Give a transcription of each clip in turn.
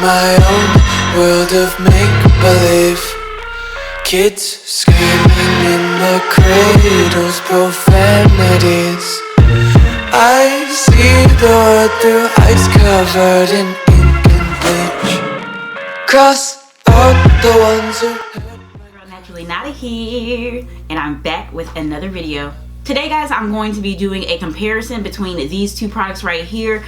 my own world of make-believe. Kids screaming in the cradles, profanities. I see the world through ice covered in ink and bleach. Cross out the ones who Girl, Naturally Nata here, and I'm back with another video. Today guys, I'm going to be doing a comparison between these two products right here.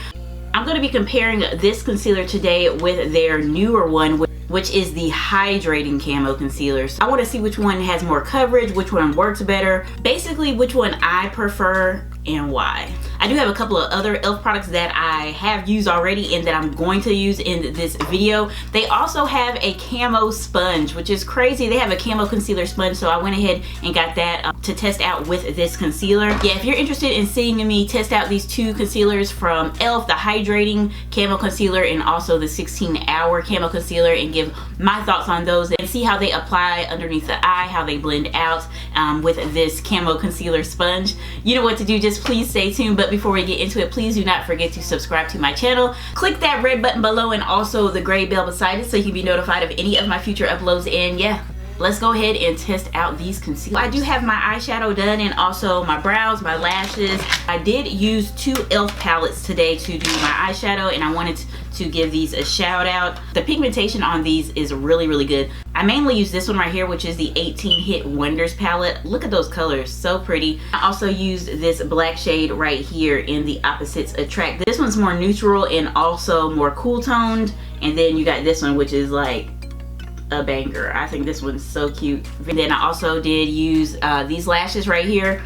I'm going to be comparing this concealer today with their newer one, which is the Hydrating Camo concealer. So I want to see which one has more coverage, which one works better, basically which one I prefer and why. I do have a couple of other e.l.f. products that I have used already and that I'm going to use in this video. They also have a camo sponge, which is crazy. They have a camo concealer sponge, so I went ahead and got that to test out with this concealer. Yeah, if you're interested in seeing me test out these two concealers from e.l.f., the Hydrating Camo Concealer and also the 16-hour Camo Concealer, and give my thoughts on those and see how they apply underneath the eye, how they blend out with this camo concealer sponge, you know what to do. Just please stay tuned. But before we get into it, please do not forget to subscribe to my channel. Click that red button below and also the gray bell beside it so you can be notified of any of my future uploads. And yeah, let's go ahead and test out these concealers. I do have my eyeshadow done and also my brows, my lashes. I did use two e.l.f. palettes today to do my eyeshadow, and I wanted to give these a shout out. The pigmentation on these is really, really good. I mainly use this one right here, which is the 18 Hit Wonders palette. Look at those colors, so pretty. I also used this black shade right here in the Opposites Attract. This one's more neutral and also more cool toned. And then you got this one, which is like a banger. I think this one's so cute. And then I also did use these lashes right here.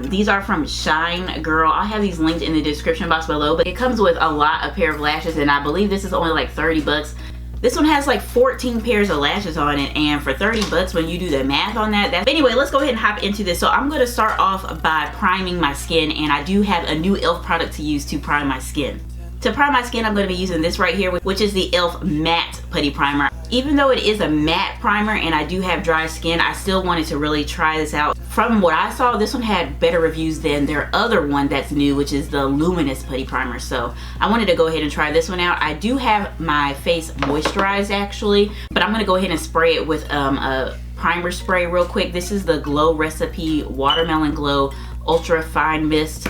These are from Shine Girl. I'll have these linked in the description box below, but it comes with a pair of lashes, and I believe this is only like 30 bucks. This one has like 14 pairs of lashes on it, and for 30 bucks, when you do the math on that, anyway, let's go ahead and hop into this. So I'm going to start off by priming my skin, and I do have a new e.l.f. product to use to prime my skin. To prime my skin, I'm going to be using this right here, which is the e.l.f. Matte Putty Primer. Even though it is a matte primer and I do have dry skin, I still wanted to really try this out. From what I saw, this one had better reviews than their other one that's new, which is the Luminous Putty Primer. So I wanted to go ahead and try this one out. I do have my face moisturized actually, but I'm going to go ahead and spray it with a primer spray real quick. This is the Glow Recipe Watermelon Glow Ultra Fine Mist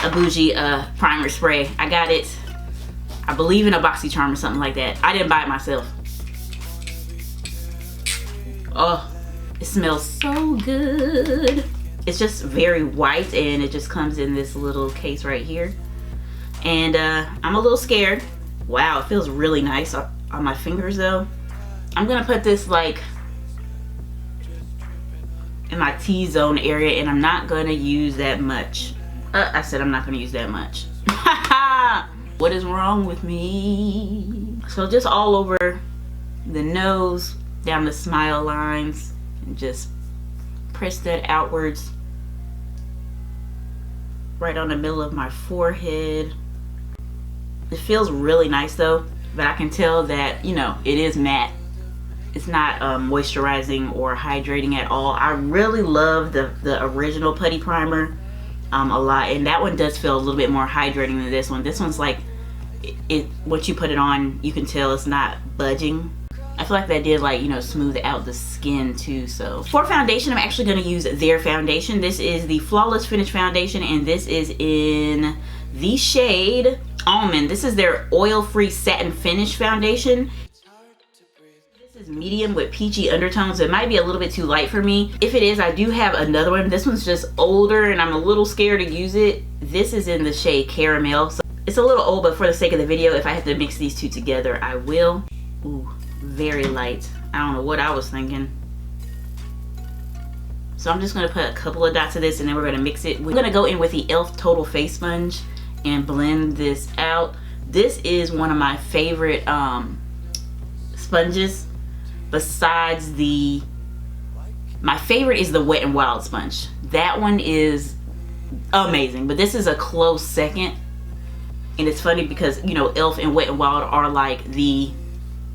a bougie primer spray. I got it, I believe, in a BoxyCharm or something like that. I didn't buy it myself. Oh, it smells so good. It's just very white, and it just comes in this little case right here. And I'm a little scared. Wow, it feels really nice on my fingers though. I'm gonna put this like in my T-zone area, and I'm not gonna use that much. I said I'm not gonna use that much. What is wrong with me? So just all over the nose, down the smile lines, and just press that outwards right on the middle of my forehead. It feels really nice though, but I can tell that, you know, it is matte. It's not moisturizing or hydrating at all. I really love the original putty primer a lot, and that one does feel a little bit more hydrating than this one. This one's like, once you put it on, you can tell it's not budging. I feel like that did, like, you know, smooth out the skin too. So for foundation, I'm actually going to use their foundation. This is the Flawless Finish Foundation, and this is in the shade Almond. This is their oil-free satin finish foundation. This is medium with peachy undertones. It might be a little bit too light for me. If it is, I do have another one. This one's just older, and I'm a little scared to use it. This is in the shade Caramel. So it's a little old, but for the sake of the video, if I have to mix these two together, I will. Ooh, very light. I don't know what I was thinking. So I'm just going to put a couple of dots of this, and then we're going to mix it. We're going to go in with the e.l.f. Total Face Sponge and blend this out. This is one of my favorite sponges. Besides my favorite is the Wet n Wild sponge. That one is amazing, but this is a close second. And it's funny because, you know, e.l.f. and Wet n Wild are like the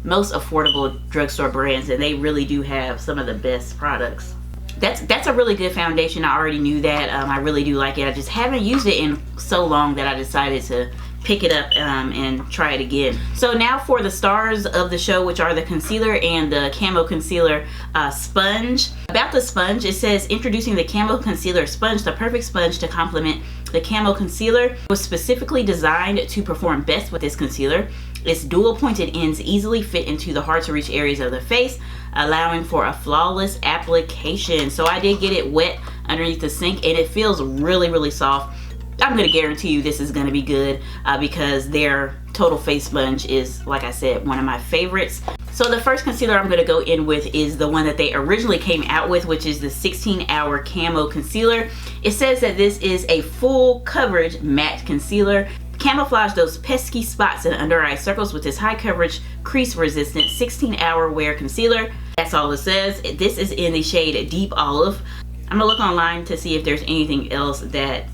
most affordable drugstore brands, and they really do have some of the best products. That's a really good foundation. I already knew that. I really do like it. I just haven't used it in so long that I decided to pick it up and try it again. So now for the stars of the show, which are the concealer and the Camo Concealer sponge. About the sponge, it says introducing the Camo Concealer sponge, the perfect sponge to complement the Camo Concealer. Was specifically designed to perform best with this concealer. Its dual pointed ends easily fit into the hard to reach areas of the face, allowing for a flawless application. So I did get it wet underneath the sink and it feels really, really soft. I'm going to guarantee you this is going to be good because their Total Face Sponge is, like I said, one of my favorites. So the first concealer I'm going to go in with is the one that they originally came out with, which is the 16-Hour Camo Concealer. It says that this is a full coverage matte concealer. Camouflage those pesky spots and under eye circles with this high coverage, crease resistant 16-hour wear concealer. That's all it says. This is in the shade Deep Olive. I'm going to look online to see if there's anything else that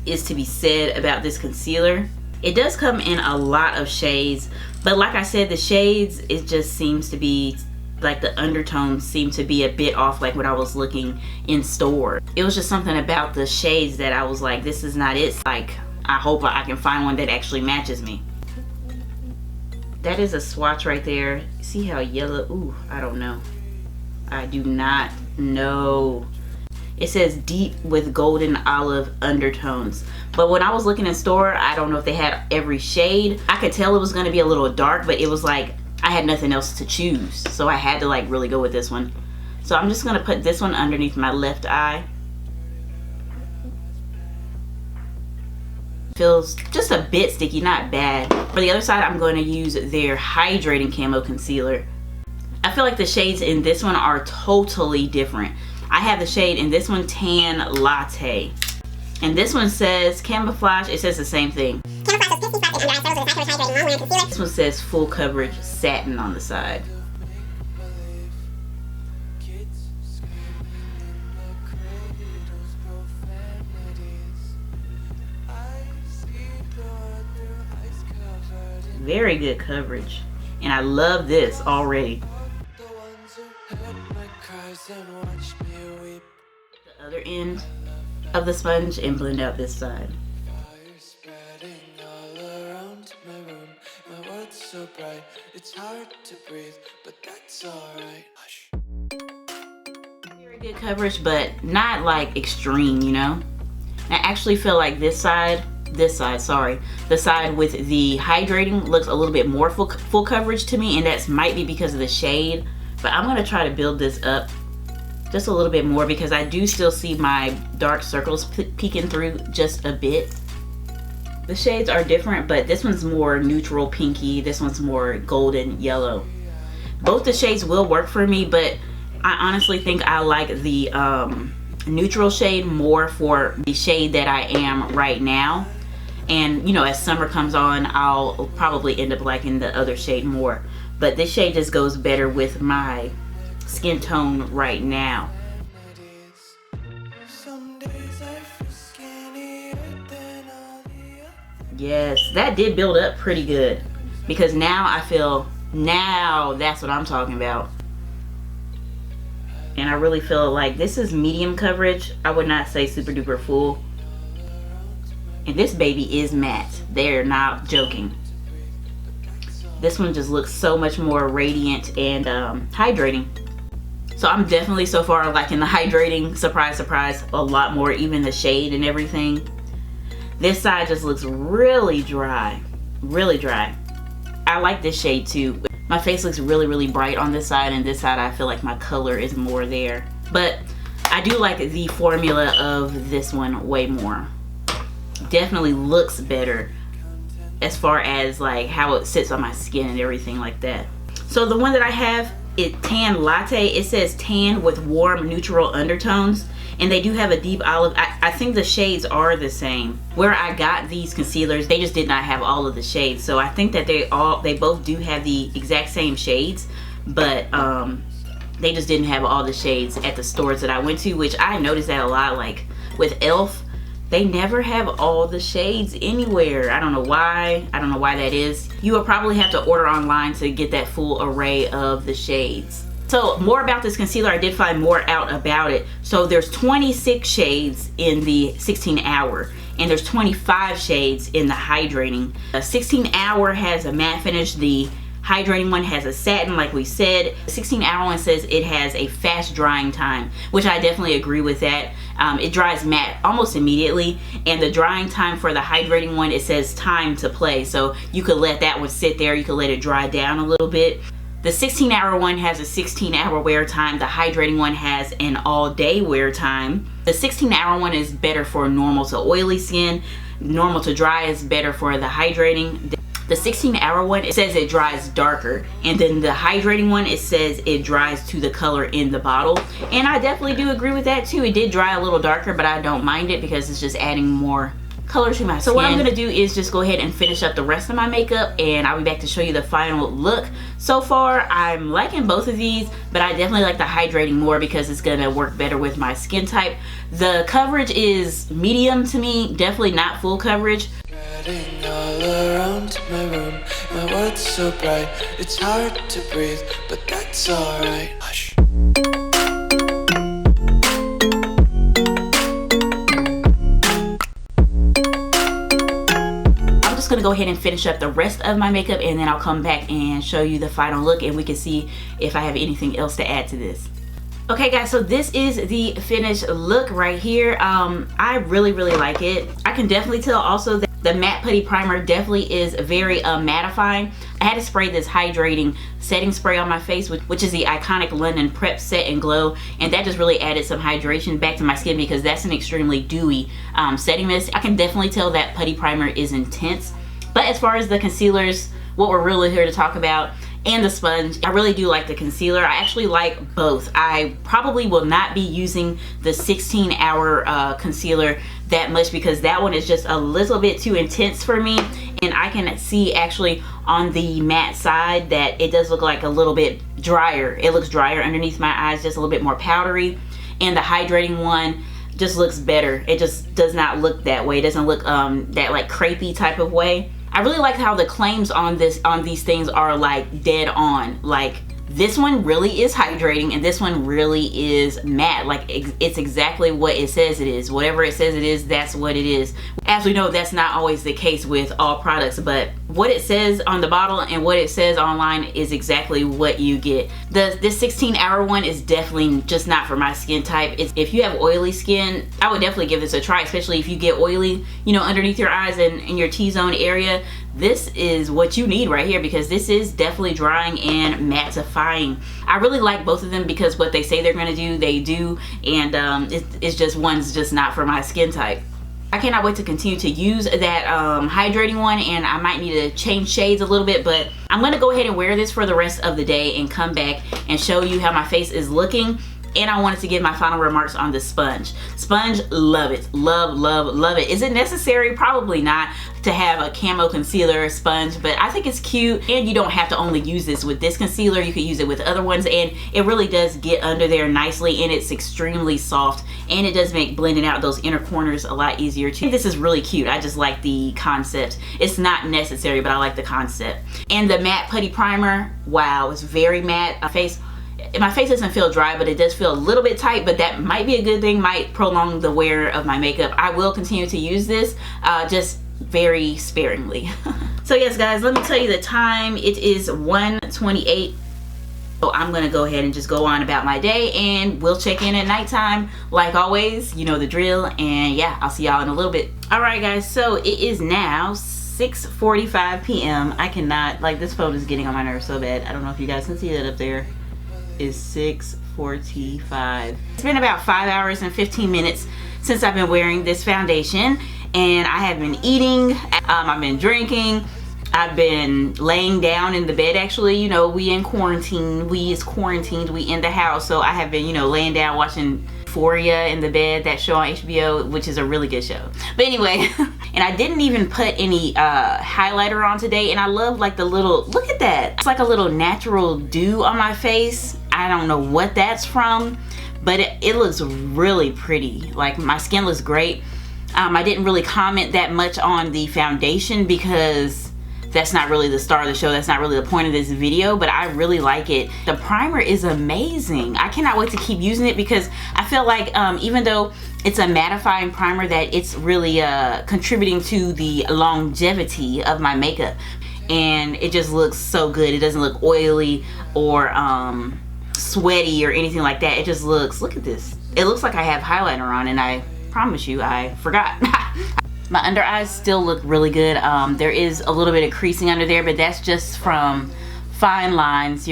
is to be said about this concealer. It does come in a lot of shades, but like I said, the shades, it just seems to be like the undertones seem to be a bit off, like when I was looking in store. It was just something about the shades that I was like, this is not it. Like, I hope I can find one that actually matches me. That is a swatch right there. See how yellow? Ooh, I don't know. I do not know. It says deep with golden olive undertones. But when I was looking in store, I don't know if they had every shade. I could tell it was going to be a little dark, but it was like I had nothing else to choose. So I had to like really go with this one. So I'm just going to put this one underneath my left eye. Feels just a bit sticky, not bad. For the other side, I'm going to use their Hydrating Camo Concealer. I feel like the shades in this one are totally different. I have the shade in this one, Tan Latte. And this one says Camouflage. It says the same thing. This one says Full Coverage Satin on the side. Very good coverage. And I love this already. The other end of the sponge and blend out this side. Very good coverage, but not like extreme, you know. I actually feel like the side with the hydrating looks a little bit more full coverage to me, and that might be because of the shade. But I'm gonna try to build this up just a little bit more because I do still see my dark circles peeking through just a bit. The shades are different, but this one's more neutral pinky, this one's more golden yellow. Both the shades will work for me, but I honestly think I like the neutral shade more for the shade that I am right now. And you know, as summer comes on, I'll probably end up liking the other shade more. But this shade just goes better with my skin tone right now. Yes, that did build up pretty good. Because now I feel, now that's what I'm talking about. And I really feel like this is medium coverage. I would not say super duper full. And this baby is matte. They're not joking. This one just looks so much more radiant and hydrating. So I'm definitely so far liking the hydrating, surprise, surprise, a lot more, even the shade and everything. This side just looks really dry, really dry. I like this shade too. My face looks really, really bright on this side, and this side I feel like my color is more there. But I do like the formula of this one way more. Definitely looks better as far as like how it sits on my skin and everything like that. So the one that I have, Tan Latte, it says tan with warm neutral undertones, and they do have a deep olive. I think the shades are the same. Where I got these concealers, they just did not have all of the shades, so I think that they both do have the exact same shades, but they just didn't have all the shades at the stores that I went to, which I noticed that a lot. Like with e.l.f., they never have all the shades anywhere. I don't know why. I don't know why that is. You will probably have to order online to get that full array of the shades. So more about this concealer, I did find more out about it. So there's 26 shades in the 16 hour, and there's 25 shades in the hydrating. The 16 hour has a matte finish. The hydrating one has a satin, like we said. The 16 hour one says it has a fast drying time, which I definitely agree with that. It dries matte almost immediately, and the drying time for the hydrating one, it says time to play. So you could let that one sit there, you could let it dry down a little bit. The 16 hour one has a 16 hour wear time. The hydrating one has an all day wear time. The 16 hour one is better for normal to oily skin. Normal to dry is better for the hydrating. The 16 hour one, it says it dries darker, and then the hydrating one, it says it dries to the color in the bottle, and I definitely do agree with that too. It did dry a little darker, but I don't mind it because it's just adding more color to my skin. So what I'm gonna do is just go ahead and finish up the rest of my makeup, and I'll be back to show you the final look. So far, I'm liking both of these, but I definitely like the hydrating more because it's gonna work better with my skin type. The coverage is medium to me, definitely not full coverage. Spreading all around my room, my world's so bright, it's hard to breathe, but that's alright. Hush. I'm just gonna go ahead and finish up the rest of my makeup, and then I'll come back and show you the final look, and we can see if I have anything else to add to this. Okay guys, so this is the finished look right here. I really like it. I can definitely tell also that the matte putty primer definitely is very mattifying. I had to spray this hydrating setting spray on my face, which is the iconic London Prep Set and Glow, and that just really added some hydration back to my skin because that's an extremely dewy setting mist. I can definitely tell that putty primer is intense. But as far as the concealers, what we're really here to talk about, and the sponge, I really do like the concealer. I actually like both. I probably will not be using the 16 hour concealer that much because that one is just a little bit too intense for me, and I can see actually on the matte side that it does look like a little bit drier. It looks drier underneath my eyes, just a little bit more powdery, and the hydrating one just looks better. It just does not look that way. It doesn't look that like crepey type of way. I really like how the claims on these things are like dead on. Like this one really is hydrating and this one really is matte. Like it's exactly what it says it is. Whatever it says it is, that's what it is. As we know, that's not always the case with all products, but what it says on the bottle and what it says online is exactly what you get. This 16 hour one is definitely just not for my skin type. If you have oily skin, I would definitely give this a try, especially if you get oily, you know, underneath your eyes and in your T-zone area. This is what you need right here because this is definitely drying and mattifying. I really like both of them because what they say they're going to do, they do, and it's just one's just not for my skin type. I cannot wait to continue to use that hydrating one, and I might need to change shades a little bit, but I'm going to go ahead and wear this for the rest of the day and come back and show you how my face is looking. And I wanted to give my final remarks on the sponge. Sponge, love it. Love it. Is it necessary? Probably not to have a camo concealer sponge, but I think it's cute, and you don't have to only use this with this concealer. You can use it with other ones, and it really does get under there nicely, and it's extremely soft, and it does make blending out those inner corners a lot easier too. This is really cute. I just like the concept. It's not necessary, but I like the concept. And the matte putty primer, wow, it's very matte. My face doesn't feel dry, but it does feel a little bit tight, but that might be a good thing, might prolong the wear of my makeup. I will continue to use this, just very sparingly. So yes guys, let me tell you the time. It is 1:28. So I'm gonna go ahead and just go on about my day, and we'll check in at nighttime like always. You know the drill, and yeah, I'll see y'all in a little bit. Alright guys, so it is now 6:45 p.m. I cannot, like, this phone is getting on my nerves so bad. I don't know if you guys can see that up there. Is 6:45. It's been about 5 hours and 15 minutes since I've been wearing this foundation, and I have been eating, I've been drinking, I've been laying down in the bed. Actually, you know, we in quarantine, we in the house, so I have been, you know, laying down watching Euphoria in the bed, that show on HBO, which is a really good show. But anyway, and I didn't even put any highlighter on today, and I love like the little, look at that, it's like a little natural dew on my face. I don't know what that's from, but it looks really pretty. Like, my skin looks great. I didn't really comment that much on the foundation because that's not really the star of the show. That's not really the point of this video, but I really like it. The primer is amazing. I cannot wait to keep using it because I feel like even though it's a mattifying primer, that it's really contributing to the longevity of my makeup. And it just looks so good. It doesn't look oily or sweaty or anything like that. It just looks, look at this. It looks like I have highlighter on, and I promise you I forgot. My under eyes still look really good. There is a little bit of creasing under there, but that's just from fine lines.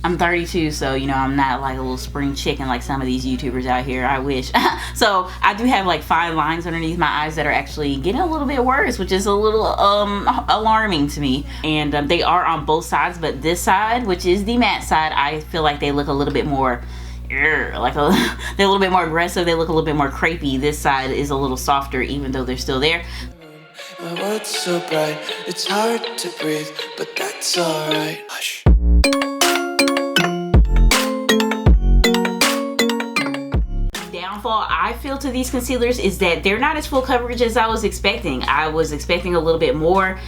I'm 32, so you know, I'm not like a little spring chicken like some of these YouTubers out here. I wish. So I do have like fine lines underneath my eyes that are actually getting a little bit worse, which is a little alarming to me. And they are on both sides, but this side, which is the matte side, I feel like they look a little bit more they're a little bit more aggressive. They look a little bit more crepey. This side is a little softer, even though they're still there. My world's so bright, it's hard to breathe, but that's alright. Hush. Downfall I feel to these concealers is that they're not as full coverage as I was expecting. I was expecting a little bit more.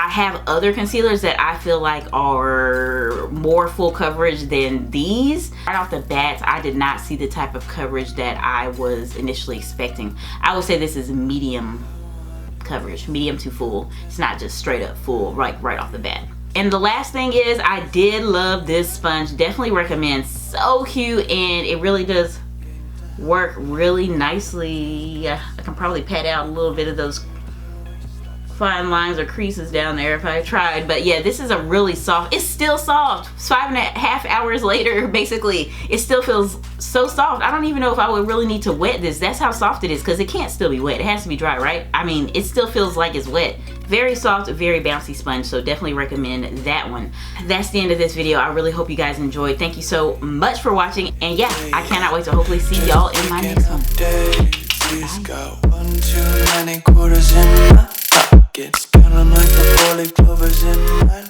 I have other concealers that I feel like are more full coverage than these. Right off the bat, I did not see the type of coverage that I was initially expecting. I would say this is medium coverage, medium to full. It's not just straight up full, right off the bat. And the last thing is, I did love this sponge. Definitely recommend. So cute, and it really does work really nicely. I can probably pat out a little bit of those fine lines or creases down there if I tried. But yeah, this is a really soft, it's still soft. 5.5 hours later, basically, it still feels so soft. I don't even know if I would really need to wet this. That's how soft it is, because it can't still be wet. It has to be dry, right? I mean, it still feels like it's wet. Very soft, very bouncy sponge, so definitely recommend that one. That's the end of this video. I really hope you guys enjoyed. Thank you so much for watching, and yeah, I cannot wait to hopefully see y'all in my next one. Daisies got one too many quarters in my pockets, counting like the 4-leaf clovers in my